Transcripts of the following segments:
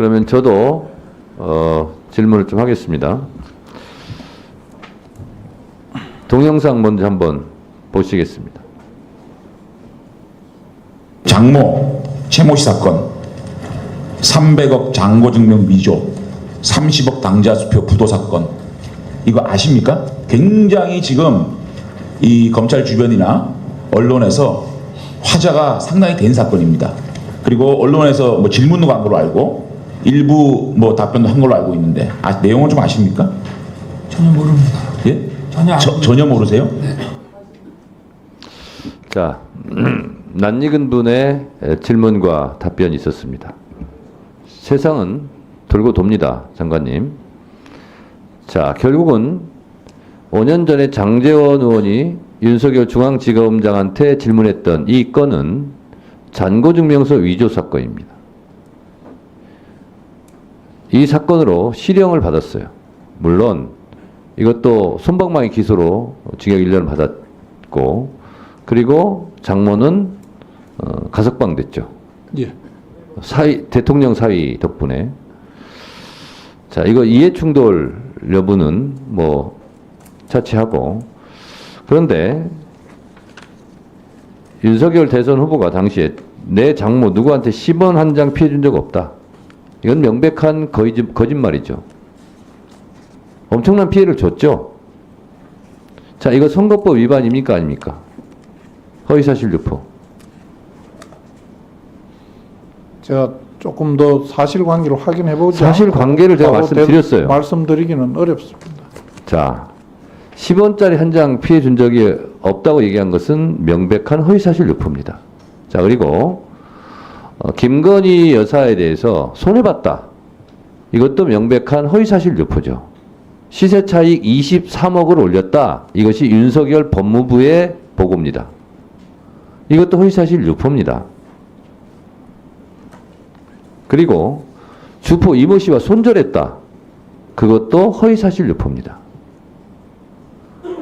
그러면 저도 질문을 좀 하겠습니다. 동영상 먼저 한번 보시겠습니다. 장모 최모씨 사건, 300억 잔고증명 위조, 30억 당자수표 부도 사건, 이거 아십니까? 굉장히 지금 이 검찰 주변이나 언론에서 화제가 상당히 된 사건입니다. 그리고 언론에서 뭐 질문도 한 걸로 알고 일부 뭐 답변도 한 걸로 알고 있는데 내용을 좀 아십니까? 전혀 모릅니다. 예? 전혀 모르세요? 네. 자, 낯익은 분의 질문과 답변이 있었습니다. 세상은 돌고 돕니다, 장관님. 자, 결국은 5년 전에 장제원 의원이 윤석열 중앙지검장한테 질문했던 이 건은 잔고증명서 위조 사건입니다. 이 사건으로 실형을 받았어요. 물론 이것도 솜방망이 기소로 징역 1년을 받았고, 그리고 장모는 가석방 됐죠. 예. 대통령 사위 덕분에. 자, 이거 이해충돌 여부는 뭐 차치하고, 그런데 윤석열 대선 후보가 당시에 내 장모 누구한테 10원 한 장 피해 준 적 없다. 이건 명백한 거짓말이죠. 엄청난 피해를 줬죠. 자, 이거 선거법 위반입니까 아닙니까? 허위사실 유포. 제가 조금 더 사실관계를 확인해 보자. 사실관계를 제가 말씀드렸어요. 말씀드리기는 어렵습니다. 자, 10원짜리 한 장 피해 준 적이 없다고 얘기한 것은 명백한 허위사실 유포입니다. 자, 그리고 김건희 여사에 대해서 손해봤다. 이것도 명백한 허위사실 유포죠. 시세차익 23억을 올렸다. 이것이 윤석열 법무부의 보고입니다. 이것도 허위사실 유포입니다. 그리고 주포 이모 씨와 손절했다. 그것도 허위사실 유포입니다.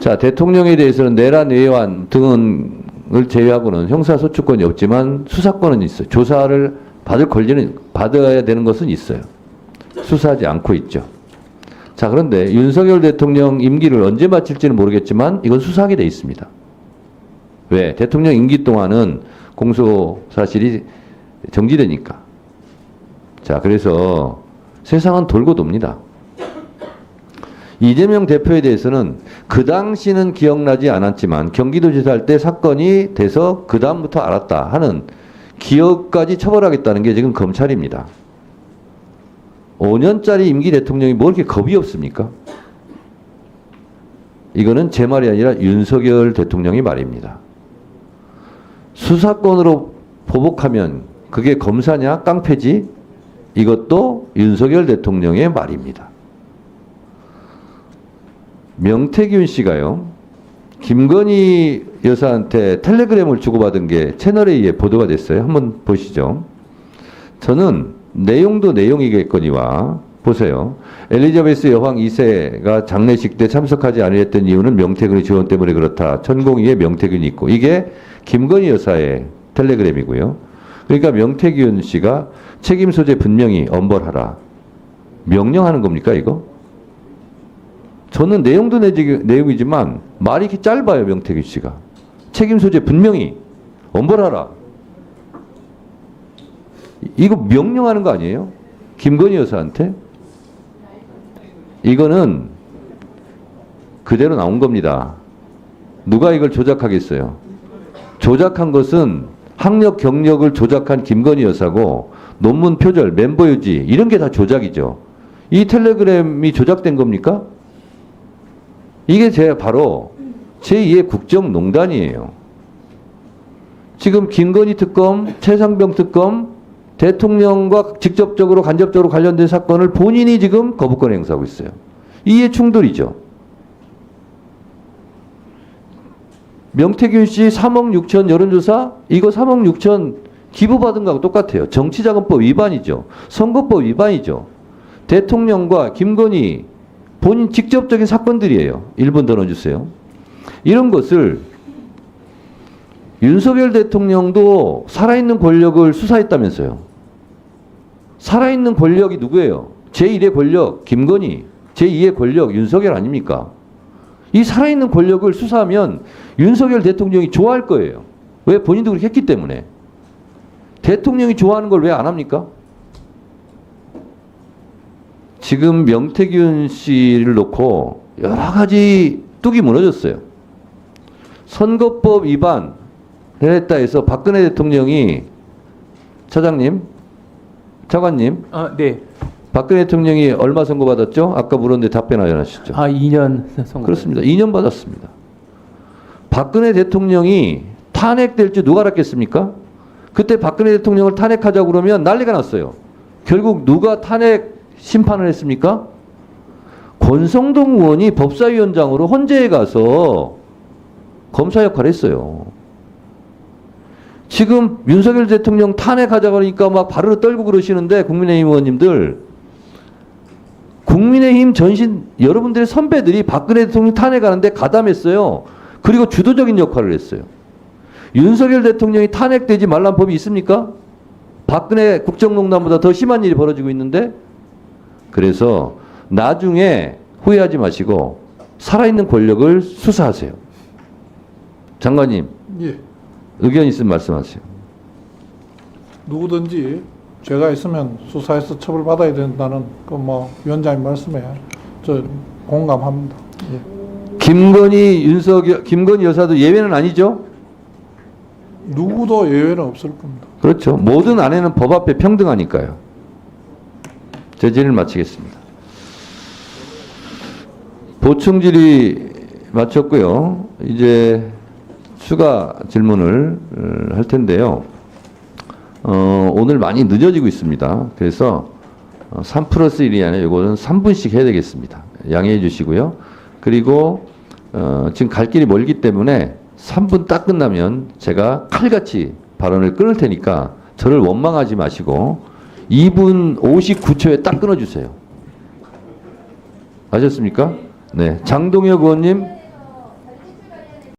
자, 대통령에 대해서는 내란 외환 등을 제외하고는 형사소추권이 없지만 수사권은 있어요. 조사를 받아야 되는 것은 있어요. 수사하지 않고 있죠. 자, 그런데 윤석열 대통령 임기를 언제 마칠지는 모르겠지만 이건 수사하게 돼 있습니다. 왜? 대통령 임기 동안은 공소 사실이 정지되니까. 자, 그래서 세상은 돌고 돕니다. 이재명 대표에 대해서는 그 당시는 기억나지 않았지만 경기도지사 할 때 사건이 돼서 그 다음부터 알았다 하는 기억까지 처벌하겠다는 게 지금 검찰입니다. 5년짜리 임기 대통령이 뭐 이렇게 겁이 없습니까? 이거는 제 말이 아니라 윤석열 대통령의 말입니다. 수사권으로 보복하면 그게 검사냐 깡패지? 이것도 윤석열 대통령의 말입니다. 명태균 씨가요, 김건희 여사한테 텔레그램을 주고받은 게 채널A에 보도가 됐어요. 한번 보시죠. 저는 내용도 내용이겠거니와 보세요. 엘리자베스 여왕 2세가 장례식 때 참석하지 않으렸던 이유는 명태균의 지원 때문에 그렇다. 천공위에 명태균이 있고, 이게 김건희 여사의 텔레그램이고요. 그러니까 명태균 씨가 책임 소재 분명히 엄벌하라. 명령하는 겁니까 이거? 저는 내용도 내용이지만 말이 이렇게 짧아요. 명태균 씨가. 책임 소재 분명히 엄벌하라. 이거 명령하는 거 아니에요? 김건희 여사한테? 이거는 그대로 나온 겁니다. 누가 이걸 조작하겠어요? 조작한 것은 학력 경력을 조작한 김건희 여사고, 논문 표절, 멤버 유지 이런 게 다 조작이죠. 이 텔레그램이 조작된 겁니까? 이게 바로 제2의 국정농단이에요. 지금 김건희 특검, 최상병 특검, 대통령과 직접적으로 간접적으로 관련된 사건을 본인이 지금 거부권 행사하고 있어요. 이해 충돌이죠. 명태균 씨 3억 6천 여론조사, 이거 3억 6천 기부받은 거하고 똑같아요. 정치자금법 위반이죠. 선거법 위반이죠. 대통령과 김건희 본인 직접적인 사건들이에요. 1분 더 넣어주세요. 이런 것을 윤석열 대통령도 살아있는 권력을 수사했다면서요. 살아있는 권력이 누구예요? 제1의 권력 김건희, 제2의 권력 윤석열 아닙니까? 이 살아있는 권력을 수사하면 윤석열 대통령이 좋아할 거예요. 왜? 본인도 그렇게 했기 때문에. 대통령이 좋아하는 걸 왜 안 합니까? 지금 명태균 씨를 놓고 여러 가지 뚝이 무너졌어요. 선거법 위반 했다 해서 박근혜 대통령이 차장님, 차관님, 네. 박근혜 대통령이 얼마 선고받았죠? 아까 물었는데 답변 안 하셨죠? 2년 선고. 그렇습니다. 2년 받았습니다. 박근혜 대통령이 탄핵될 줄 누가 알았겠습니까? 그때 박근혜 대통령을 탄핵하자고 그러면 난리가 났어요. 결국 누가 탄핵 심판을 했습니까? 권성동 의원이 법사위원장으로 헌재에 가서 검사 역할을 했어요. 지금 윤석열 대통령 탄핵하자고 하니까 막 바르르 떨고 그러시는데 국민의힘 의원님들, 국민의힘 전신 여러분들의 선배들이 박근혜 대통령 탄핵하는데 가담했어요. 그리고 주도적인 역할을 했어요. 윤석열 대통령이 탄핵되지 말란 법이 있습니까? 박근혜 국정농단보다 더 심한 일이 벌어지고 있는데, 그래서 나중에 후회하지 마시고 살아있는 권력을 수사하세요. 장관님, 예. 의견 있으면 말씀하세요. 누구든지 죄가 있으면 수사해서 처벌받아야 된다는 그 뭐 위원장님 말씀에 저 공감합니다. 예. 김건희 여사도 예외는 아니죠? 누구도 예외는 없을 겁니다. 그렇죠. 모든 아내는 법 앞에 평등하니까요. 제 질의를 마치겠습니다. 보충질의 마쳤고요. 이제 추가 질문을 할 텐데요. 오늘 많이 늦어지고 있습니다. 그래서 3+1이 아니라 이거는 3분씩 해야 되겠습니다. 양해해 주시고요. 그리고 지금 갈 길이 멀기 때문에 3분 딱 끝나면 제가 칼같이 발언을 끊을 테니까 저를 원망하지 마시고 2분 59초에 딱 끊어주세요. 아셨습니까? 네. 장동혁 의원님.